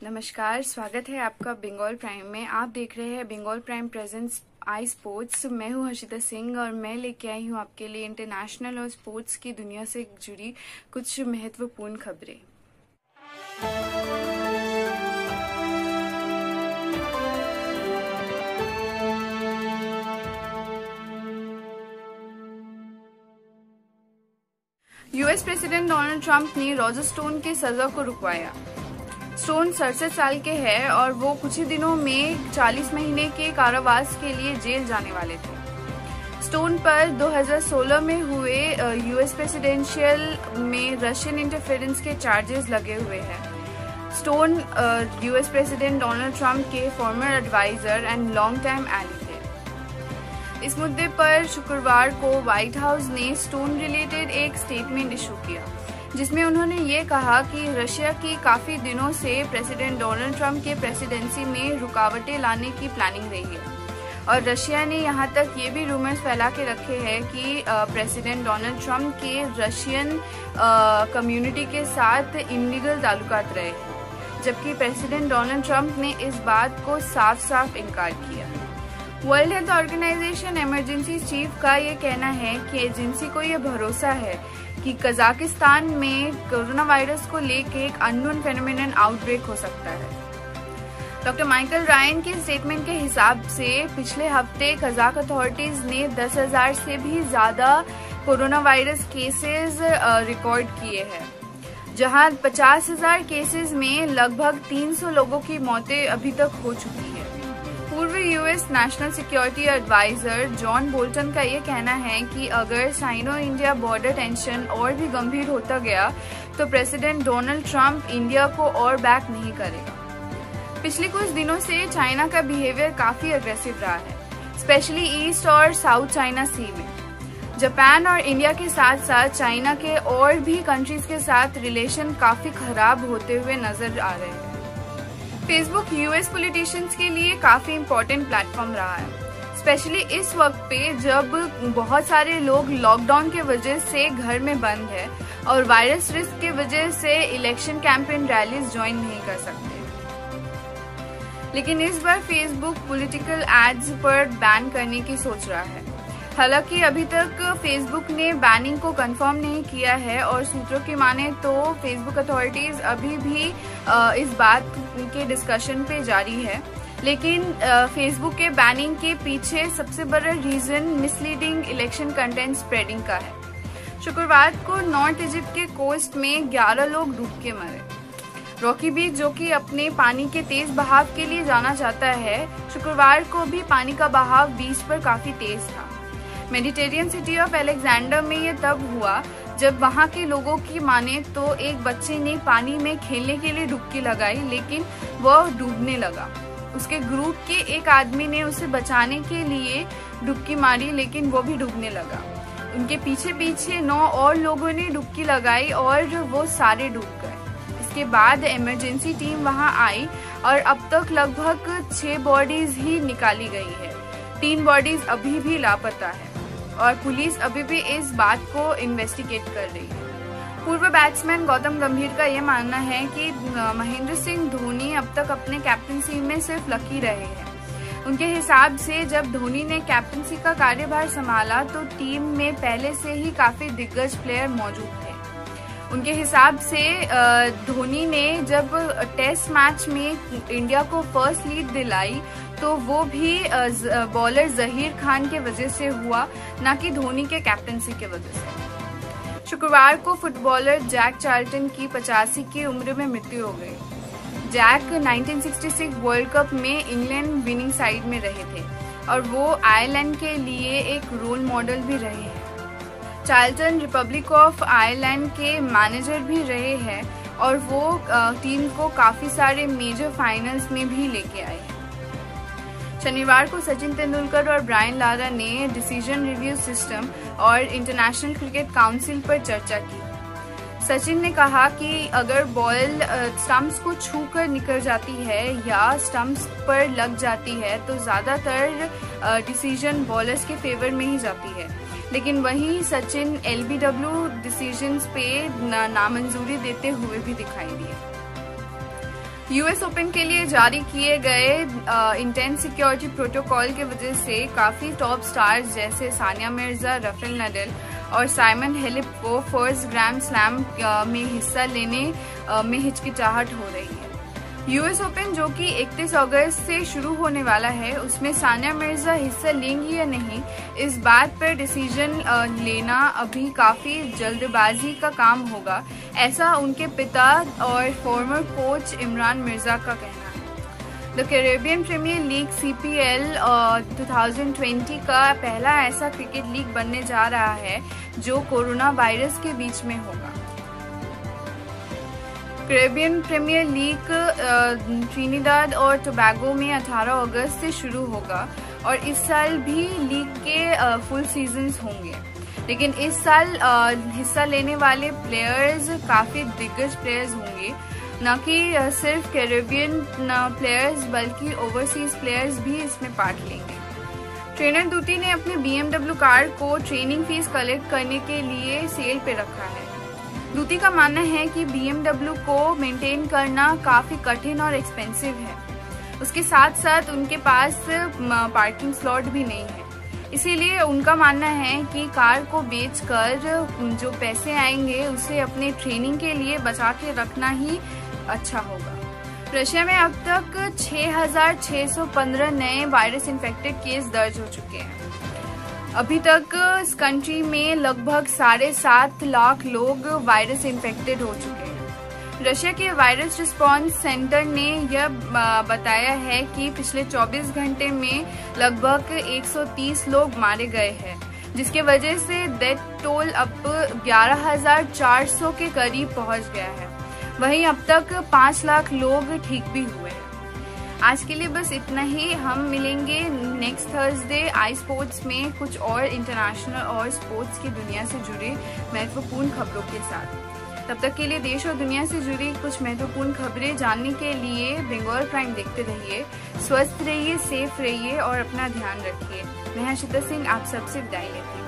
नमस्कार, स्वागत है आपका बंगाल प्राइम में। आप देख रहे हैं बंगाल प्राइम प्रेजेंट्स आई स्पोर्ट्स। मैं हूं हर्षिता सिंह और मैं लेके आई हूं आपके लिए इंटरनेशनल और स्पोर्ट्स की दुनिया से जुड़ी कुछ महत्वपूर्ण खबरें। यूएस प्रेसिडेंट डोनाल्ड ट्रंप ने रॉजर स्टोन की सजा को रुकवाया। स्टोन 67 साल के हैं और वो कुछ ही दिनों में 40 महीने के कारावास के लिए जेल जाने वाले थे। स्टोन पर 2016 में हुए यूएस प्रेसिडेंशियल में रशियन इंटरफेरेंस के चार्जेस लगे हुए हैं। Stone US president Donald Trump के former adviser and long time ally थे। इस मुद्दे पर शुक्रवार को व्हाइट हाउस ने स्टोन रिलेटेड एक स्टेटमेंट इशू किया, जिसमें उन्होंने ये कहा कि रशिया की काफी दिनों से प्रेसिडेंट डोनाल्ड ट्रंप के प्रेसिडेंसी में रुकावटें लाने की प्लानिंग रही है और रशिया ने यहाँ तक ये भी रूमर्स फैला के रखे हैं कि प्रेसिडेंट डोनाल्ड ट्रंप के रशियन कम्युनिटी के साथ इलीगल ताल्लुकात रहे हैं, जबकि प्रेसिडेंट डोनाल्ड ट्रंप ने इस बात को साफ साफ इनकार किया। World Health Organization emergency chief का ये कहना है कि एजेंसी को ये भरोसा है कि कजाकिस्तान में कोरोना वायरस को लेकर एक अननोन फेनोमेनन आउटब्रेक हो सकता है। डॉक्टर माइकल रायन के स्टेटमेंट के हिसाब से पिछले हफ्ते कजाक अथॉरिटीज ने 10,000 से भी ज्यादा कोरोना वायरस केसेस रिकॉर्ड किए हैं, जहां 50,000 केसेस में लगभग 300 लोगों की मौतें अभी तक हो चुकी है। पूर्व US national security adviser John Bolton का ये कहना है कि अगर चाइना इंडिया बॉर्डर टेंशन और भी गंभीर होता गया तो प्रेसिडेंट डोनाल्ड ट्रंप इंडिया को और बैक नहीं करेगा। पिछले कुछ दिनों से चाइना का बिहेवियर काफी अग्रेसिव रहा है, स्पेशली ईस्ट और साउथ चाइना सी में। जापान और इंडिया के साथ साथ चाइना के और भी कंट्रीज के साथ रिलेशन काफी खराब होते हुए नजर आ रहे हैं। फेसबुक यूएस पॉलिटिशियंस के लिए काफी इम्पोर्टेंट प्लेटफॉर्म रहा है, स्पेशली इस वक्त पे जब बहुत सारे लोग लॉकडाउन के वजह से घर में बंद है और वायरस रिस्क के वजह से इलेक्शन कैंपेन रैलीज ज्वाइन नहीं कर सकते। लेकिन इस बार फेसबुक पॉलिटिकल एड्स पर बैन करने की सोच रहा है। हालांकि अभी तक फेसबुक ने बैनिंग को कंफर्म नहीं किया है और सूत्रों की माने तो फेसबुक अथॉरिटीज अभी भी इस बात के डिस्कशन पे जारी है। लेकिन फेसबुक के बैनिंग के पीछे सबसे बड़ा reason misleading election content spreading का है। शुक्रवार को नॉर्थ इजिप्ट के कोस्ट में 11 लोग डूब के मरे। रॉकी बीच, जो कि अपने पानी के तेज बहाव के लिए जाना जाता है, शुक्रवार को भी पानी का बहाव बीच पर काफी तेज था। मेडिटेरियन सिटी ऑफ अलेक्जेंडर में ये तब हुआ जब वहां के लोगों की माने तो एक बच्चे ने पानी में खेलने के लिए डुबकी लगाई, लेकिन वह डूबने लगा। उसके ग्रुप के एक आदमी ने उसे बचाने के लिए डुबकी मारी, लेकिन वो भी डूबने लगा। उनके पीछे पीछे 9 और लोगों ने डुबकी लगाई और वो सारे डूब गए। इसके बाद इमरजेंसी टीम वहां आई और अब तक लगभग 6 बॉडीज ही निकाली गई है। 3 बॉडीज अभी भी लापता है और पुलिस अभी भी इस बात को इन्वेस्टिगेट कर रही है। पूर्व बैट्समैन गौतम गंभीर का यह मानना है कि महेंद्र सिंह धोनी अब तक अपने कैप्टनसी में सिर्फ लकी रहे हैं। उनके हिसाब से जब धोनी ने कैप्टनसी का कार्यभार संभाला तो टीम में पहले से ही काफी दिग्गज प्लेयर मौजूद थे। उनके हिसाब से धोनी ने जब टेस्ट मैच में इंडिया को फर्स्ट लीड दिलाई तो वो भी बॉलर जहीर खान के वजह से हुआ, न कि धोनी के कैप्टनसी के वजह से। शुक्रवार को फुटबॉलर जैक चार्ल्टन की 85 की उम्र में मृत्यु हो गई। जैक 1966 वर्ल्ड कप में इंग्लैंड विनिंग साइड में रहे थे और वो आयरलैंड के लिए एक रोल मॉडल भी रहे हैं। चार्ल्टन रिपब्लिक ऑफ आयरलैंड के मैनेजर भी रहे हैं और वो टीम को काफी सारे मेजर फाइनल्स में भी लेके आए हैं। शनिवार को सचिन तेंदुलकर और ब्रायन लारा ने डिसीजन रिव्यू सिस्टम और इंटरनेशनल क्रिकेट काउंसिल पर चर्चा की। सचिन ने कहा कि अगर बॉल स्टंप्स को छूकर निकल जाती है या स्टंप्स पर लग जाती है तो ज्यादातर डिसीजन बॉलर्स के फेवर में ही जाती है, लेकिन वहीं सचिन LBW डिसीजंस पे नामंजूरी देते हुए भी दिखाई दिए। यूएस ओपन के लिए जारी किए गए इंटेंस सिक्योरिटी प्रोटोकॉल की वजह से काफी टॉप स्टार्स जैसे सानिया मिर्जा, राफेल नडाल और साइमन हेलेप को फर्स्ट ग्रैंड स्लैम में हिस्सा लेने में हिचकिचाहट हो रही है। यूएस ओपन जो कि 31 अगस्त से शुरू होने वाला है, उसमें सानिया मिर्जा हिस्सा लेंगी या नहीं, इस बात पर डिसीजन लेना अभी काफी जल्दबाजी का काम होगा, ऐसा उनके पिता और फॉर्मर कोच इमरान मिर्जा का कहना है। The Caribbean premier league CPL 2020 का पहला ऐसा क्रिकेट लीग बनने जा रहा है जो कोरोना वायरस के बीच में होगा। कैरेबियन प्रीमियर लीग ट्रिनिडाद और टोबैगो में 18 अगस्त से शुरू होगा और इस साल भी लीग के फुल सीजन्स होंगे, लेकिन इस साल हिस्सा लेने वाले प्लेयर्स काफ़ी दिग्गज प्लेयर्स होंगे, न कि सिर्फ कैरेबियन प्लेयर्स बल्कि ओवरसीज प्लेयर्स भी इसमें पार्ट लेंगे। ट्रेनर दूती ने अपने BMW कार को ट्रेनिंग फीस कलेक्ट करने के लिए सेल पे रखा है। दूती का मानना है कि BMW को मेंटेन करना काफी कठिन और एक्सपेंसिव है। उसके साथ साथ उनके पास पार्किंग स्लॉट भी नहीं है, इसीलिए उनका मानना है कि कार को बेचकर जो पैसे आएंगे उसे अपने ट्रेनिंग के लिए बचा के रखना ही अच्छा होगा। रशिया में अब तक 6,615 नए वायरस इन्फेक्टेड केस दर्ज हो चुके हैं। अभी तक इस कंट्री में लगभग 7.5 लाख लोग वायरस इन्फेक्टेड हो चुके हैं। रशिया के वायरस रिस्पांस सेंटर ने यह बताया है कि पिछले 24 घंटे में लगभग 130 लोग मारे गए हैं, जिसके वजह से डेथ टोल अब 11,400 के करीब पहुंच गया है। वहीं अब तक 5 लाख लोग ठीक भी हुए हैं। आज के लिए बस इतना ही। हम मिलेंगे नेक्स्ट थर्सडे आई स्पोर्ट्स में कुछ और इंटरनेशनल और स्पोर्ट्स की दुनिया से जुड़े महत्वपूर्ण खबरों के साथ। तब तक के लिए देश और दुनिया से जुड़ी कुछ महत्वपूर्ण खबरें जानने के लिए बंगाल प्राइम देखते रहिए। स्वस्थ रहिए, सेफ रहिए और अपना ध्यान रखिए। मैं हर्षिता सिंह आप सबसे विदाई लेती हूँ।